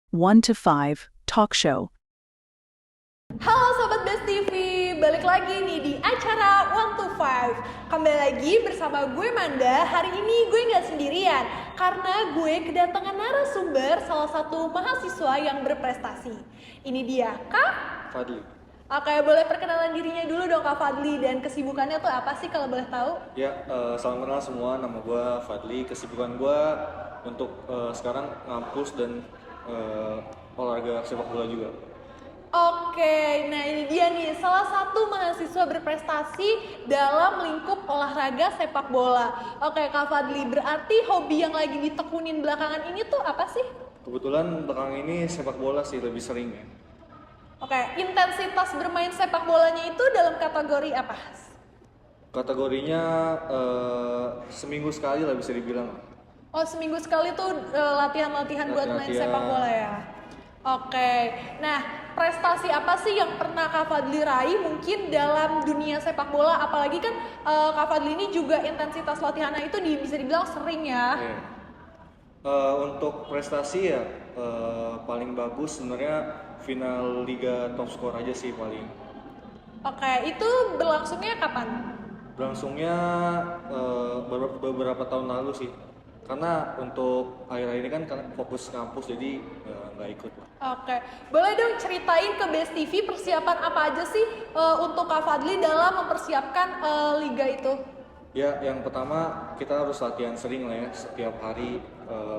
1 to 5 Talk Show. Halo Sobat Best TV, balik lagi nih di acara 1 to 5. Kembali lagi bersama gue Manda. Hari ini gue nggak sendirian karena gue kedatangan narasumber salah satu mahasiswa yang berprestasi. Ini dia, Kak Fadli. Oke, boleh perkenalan dirinya dulu dong Kak Fadli, dan kesibukannya tuh apa sih kalau boleh tahu? Ya, salam kenal semua. Nama gue Fadli. Kesibukan gue untuk sekarang ngampus dan olahraga sepak bola juga. Oke, nah ini dia nih salah satu mahasiswa berprestasi dalam lingkup olahraga sepak bola. Oke Kak Fadli, berarti hobi yang lagi ditekunin belakangan ini tuh apa sih? Kebetulan belakangan ini sepak bola sih lebih sering ya. Oke, intensitas bermain sepak bolanya itu dalam kategori apa? Kategorinya seminggu sekali lah bisa dibilang. Oh, seminggu sekali tuh latihan-latihan buat main Latihan. sepak bola ya? Oke, nah prestasi apa sih yang pernah Kak Fadli raih mungkin dalam dunia sepak bola? Apalagi kan Kak Fadli ini juga intensitas latihannya itu bisa dibilang sering ya. Iya. Untuk prestasi ya paling bagus sebenarnya final Liga Top Skor aja sih paling. Oke, itu berlangsungnya kapan? Berlangsungnya beberapa tahun lalu sih. Karena untuk akhir-akhir ini kan fokus kampus jadi nggak ikut lah. Oke, boleh dong ceritain ke Best TV persiapan apa aja sih untuk Kak Fadli dalam mempersiapkan liga itu? Ya, yang pertama kita harus latihan sering lah ya setiap hari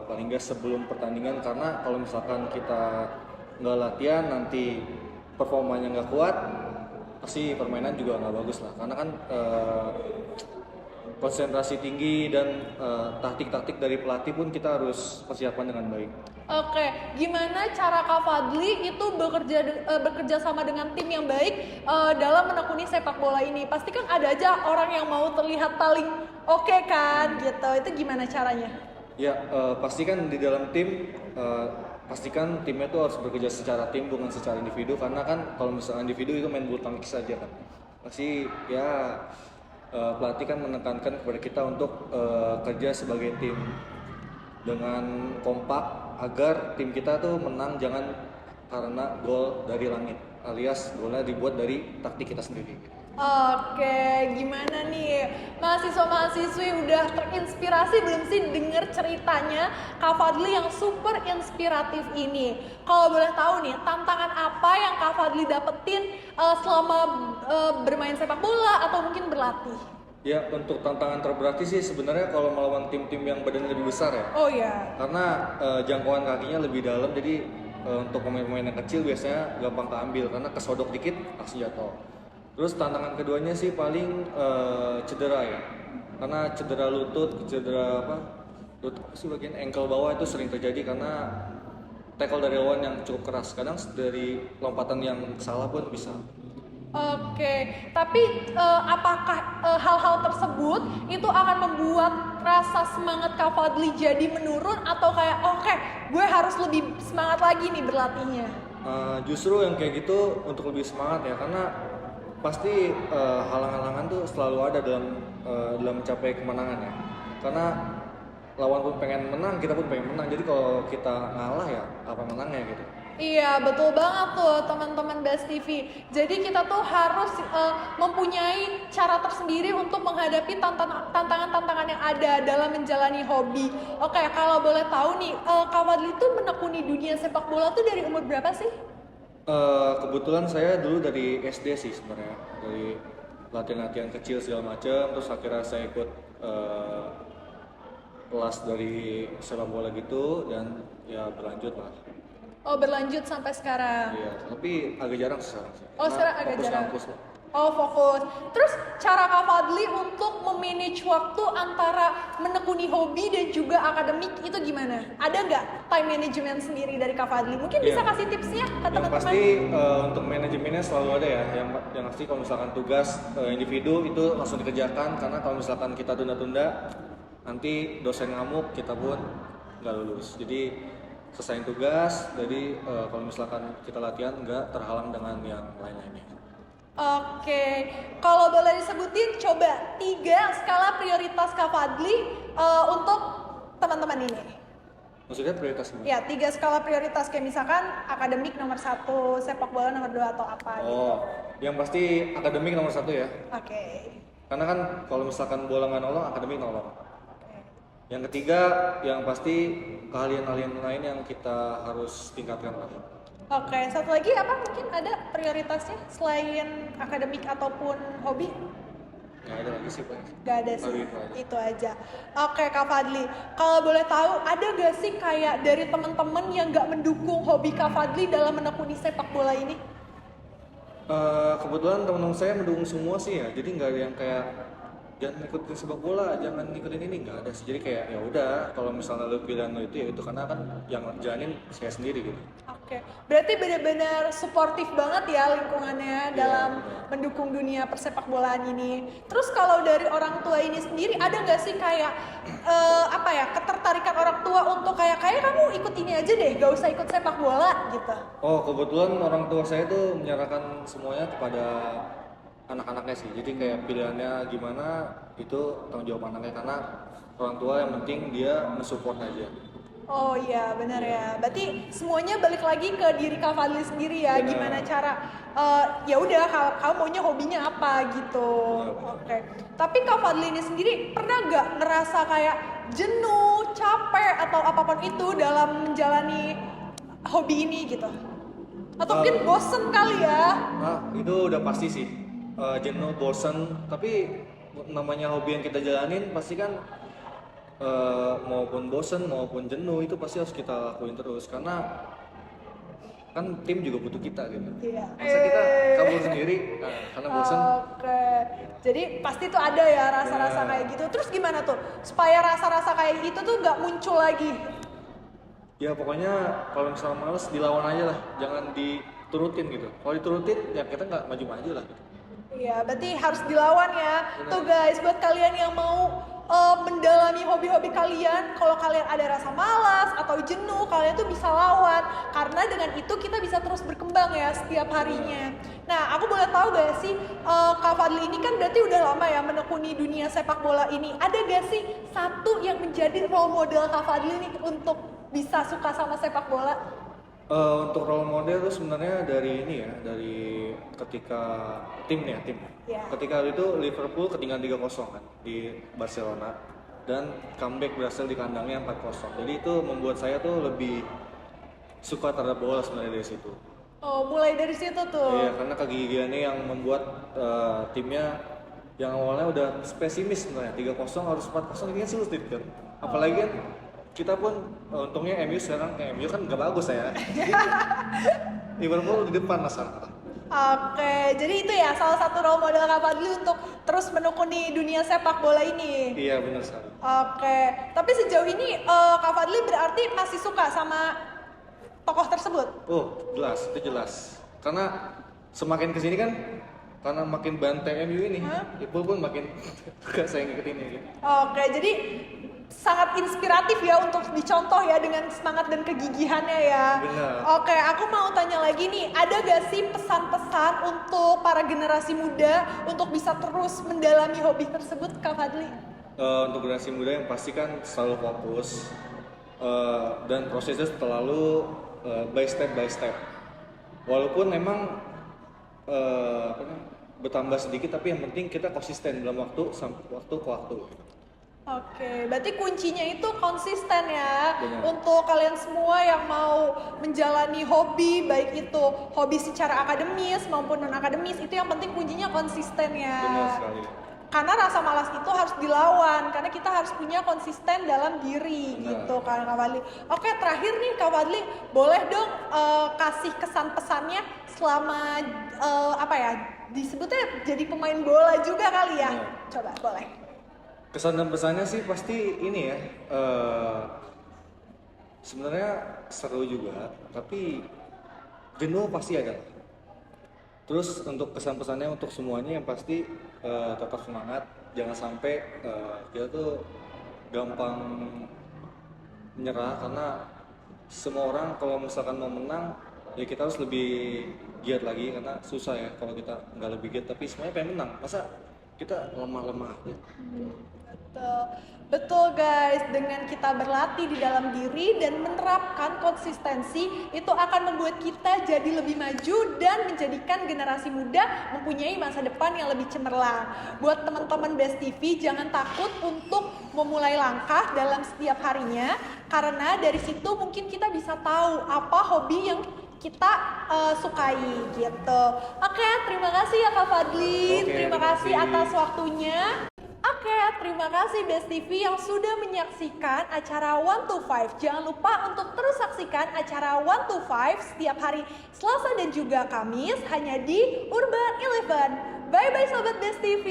paling nggak sebelum pertandingan, karena kalau misalkan kita nggak latihan nanti performanya nggak kuat pasti permainan juga nggak bagus lah, karena kan konsentrasi tinggi dan taktik-taktik dari pelatih pun kita harus persiapan dengan baik. Oke, gimana cara Kak Fadli itu bekerja sama dengan tim yang baik dalam menekuni sepak bola ini? Pasti kan ada aja orang yang mau terlihat paling oke kan, gitu. Itu gimana caranya? Ya, pastikan di dalam tim, pastikan timnya tuh harus bekerja secara tim bukan secara individu, karena kan kalau misalnya individu itu main bulu tangkis saja kan. Pasti ya pelatih kan menekankan kepada kita untuk kerja sebagai tim dengan kompak agar tim kita tuh menang, jangan karena gol dari langit, alias golnya dibuat dari taktik kita sendiri. Oke, gimana nih mahasiswa-mahasiswi udah terinspirasi belum sih denger ceritanya Kak Fadli yang super inspiratif ini? Kalau boleh tahu nih, tantangan apa yang Kak Fadli dapetin selama bermain sepak bola atau mungkin berlatih? Ya, untuk tantangan terberat sih sebenarnya kalau melawan tim-tim yang badannya lebih besar ya. Oh ya. Karena jangkauan kakinya lebih dalam, jadi untuk pemain-pemain yang kecil biasanya gampang keambil karena kesodok dikit langsung jatuh. Terus tantangan keduanya sih paling cedera ya. Karena cedera lutut, cedera apa? Lutut sih bagian ankle bawah itu sering terjadi karena tackle dari lawan yang cukup keras. Kadang dari lompatan yang salah pun bisa. Oke, tapi apakah hal-hal tersebut itu akan membuat rasa semangat Kak Fadli jadi menurun atau kayak oke, gue harus lebih semangat lagi nih berlatihnya? Justru yang kayak gitu untuk lebih semangat ya, karena pasti halang-halangan tuh selalu ada dalam mencapai kemenangan ya. Karena lawan pun pengen menang, kita pun pengen menang. Jadi kalau kita ngalah ya apa menangnya gitu. Iya, betul banget tuh teman-teman Best TV. Jadi kita tuh harus mempunyai cara tersendiri untuk menghadapi tantangan-tantangan yang ada dalam menjalani hobi. Oke, kalau boleh tahu nih, Kak Fadli tuh menekuni dunia sepak bola tuh dari umur berapa sih? Kebetulan saya dulu dari SD sih sebenarnya, dari latihan-latihan kecil segala macam, terus akhirnya saya ikut kelas dari sepak bola gitu dan ya berlanjut lah. Oh, berlanjut sampai sekarang. Iya, tapi agak jarang sekarang sih. Oh, sekarang agak fokus jarang. kampus lah. Oh, fokus. Terus cara Kak Fadli untuk memanage waktu antara menekuni hobi dan juga akademik itu gimana? Ada nggak time management sendiri dari Kak Fadli? Mungkin bisa Iya. kasih tipsnya ke Yang teman-teman. pasti untuk manajemennya selalu ada ya. Yang pasti kalau misalkan tugas individu itu langsung dikerjakan, karena kalau misalkan kita tunda-tunda nanti dosen ngamuk, kita pun nggak lulus. Jadi selesaiin tugas, jadi kalau misalkan kita latihan nggak terhalang dengan yang lain-lainnya. Oke, kalau boleh disebutin coba 3 skala prioritas Kak Fadli untuk teman-teman ini. Maksudnya prioritas gimana? Ya, 3 skala prioritas kayak misalkan akademik nomor 1, sepak bola nomor 2 atau apa gitu. Oh, yang pasti akademik nomor 1 ya. Oke. Karena kan kalau misalkan bola nggak nolong, akademik nolong. Oke. Yang ketiga, yang pasti keahlian-keahlian lain yang kita harus tingkatkan. Oke, satu lagi apa mungkin ada prioritasnya selain akademik ataupun hobi? Nggak ada lagi sih, Pak. Gak ada sih, Baru itu aja. itu aja. Oke Kak Fadli, kalau boleh tahu ada gak sih kayak dari teman-teman yang gak mendukung hobi Kak Fadli dalam menekuni sepak bola ini? Kebetulan teman-teman saya mendukung semua sih ya, jadi nggak ada yang kayak jangan ikutin sepak bola, jangan ikutin ini, nggak ada sih. Jadi kayak ya udah, kalau misalnya lu pilihan lu itu ya itu, karena kan yang jalanin saya sendiri gitu. Oke, berarti benar-benar suportif banget ya lingkungannya Iya, dalam benar. mendukung dunia persepak bolaan ini. Terus kalau dari orang tua ini sendiri ada nggak sih kayak apa ya ketertarikan orang tua untuk kayak kamu ikut ini aja deh, gak usah ikut sepak bola gitu? Oh, kebetulan orang tua saya tuh menyerahkan semuanya kepada anak-anaknya sih. Jadi kayak pilihannya gimana itu tanggung jawab anaknya, karena orang tua yang penting dia mensupport aja. Oh iya benar ya. Berarti semuanya balik lagi ke diri Kak Fadli sendiri ya. Benar. Gimana cara ya udah kamu maunya hobinya apa gitu. Benar. Oke. Tapi Kak Fadli ini sendiri pernah nggak ngerasa kayak jenuh, capek atau apapun itu dalam menjalani hobi ini gitu? Atau mungkin bosen kali ya? Nah, itu udah pasti sih. Jenuh, bosan, tapi namanya hobi yang kita jalanin pasti kan maupun bosan maupun jenuh itu pasti harus kita lakuin terus, karena kan tim juga butuh kita gitu. Iya. Masa kita kabur sendiri karena bosan? Oke. Jadi pasti tuh ada ya rasa-rasa Ya. kayak gitu. Terus gimana tuh supaya rasa-rasa kayak gitu tuh nggak muncul lagi? Ya pokoknya kalau misalnya males dilawan aja lah, jangan diturutin gitu. Kalau diturutin ya kita nggak maju-maju lah gitu. Iya, berarti harus dilawan ya. Benar. Tuh guys, buat kalian yang mau mendalami hobi-hobi kalian, kalau kalian ada rasa malas atau jenuh, kalian tuh bisa lawan. Karena dengan itu kita bisa terus berkembang ya setiap harinya. Nah, aku boleh tahu gak sih, Kak Fadli ini kan berarti udah lama ya menekuni dunia sepak bola ini. Ada gak sih satu yang menjadi role model Kak Fadli nih untuk bisa suka sama sepak bola? Untuk role model itu sebenarnya dari ini ya, dari ketika tim. Ya. Ketika itu Liverpool ketinggalan 3-0 kan di Barcelona dan comeback berhasil di kandangnya 4-0. Jadi itu membuat saya tuh lebih suka terhadap bola sebenarnya dari situ. Oh, mulai dari situ tuh. Iya, karena kegigihannya yang membuat timnya yang awalnya udah pesimis sebenarnya 3-0 harus 4-0 ini kan sulit kan. Apalagi kan kita pun untungnya MU sekarang MU kan nggak bagus ya. Jadi Liverpool di depan masalah. Oke, jadi itu ya salah satu role model Kak Fadli untuk terus menekuni dunia sepak bola ini. Iya benar sekali. Oke, tapi sejauh ini Kak Fadli berarti masih suka sama tokoh tersebut? Oh jelas, itu jelas. Karena semakin kesini kan, karena makin banteng MU ini, Liverpool pun makin gak saya ngikutin ini. Oke, jadi sangat inspiratif ya untuk dicontoh ya dengan semangat dan kegigihannya ya. Benar. Oke, aku mau tanya lagi nih, ada gak sih pesan-pesan untuk para generasi muda untuk bisa terus mendalami hobi tersebut, Kak Fadli? Untuk generasi muda yang pasti kan selalu fokus dan prosesnya selalu by step. Walaupun memang bertambah sedikit, tapi yang penting kita konsisten dalam waktu ke waktu. Oke, berarti kuncinya itu konsisten ya. Benar. Untuk kalian semua yang mau menjalani hobi, baik itu hobi secara akademis maupun non akademis, itu yang penting kuncinya konsisten ya. Benar sekali. Karena rasa malas itu harus dilawan, karena kita harus punya konsisten dalam diri. Benar. Gitu kan Kak Fadli. Oke, terakhir nih Kak Fadli, boleh dong kasih kesan pesannya selama apa ya disebutnya jadi pemain bola juga kali ya. Benar. Coba boleh. Kesan dan pesannya sih pasti ini ya, sebenarnya seru juga, tapi jenuh pasti ada. Terus untuk kesan pesannya untuk semuanya yang pasti tetap semangat, jangan sampai kita tuh gampang menyerah, karena semua orang kalau misalkan mau menang ya kita harus lebih giat lagi, karena susah ya kalau kita nggak lebih giat tapi semuanya pengen menang, masa kita lemah-lemah aja. Betul. Betul guys, dengan kita berlatih di dalam diri dan menerapkan konsistensi, itu akan membuat kita jadi lebih maju dan menjadikan generasi muda mempunyai masa depan yang lebih cemerlang. Buat teman-teman Best TV, jangan takut untuk memulai langkah dalam setiap harinya, karena dari situ mungkin kita bisa tahu apa hobi yang kita sukai gitu. Oke, terima kasih ya Kak Fadli, terima kasih atas waktunya. Oke, terima kasih Best TV yang sudah menyaksikan acara 1 to 5. Jangan lupa untuk terus saksikan acara 1 to 5 setiap hari Selasa dan juga Kamis hanya di Urban Eleven. Bye-bye Sobat Best TV.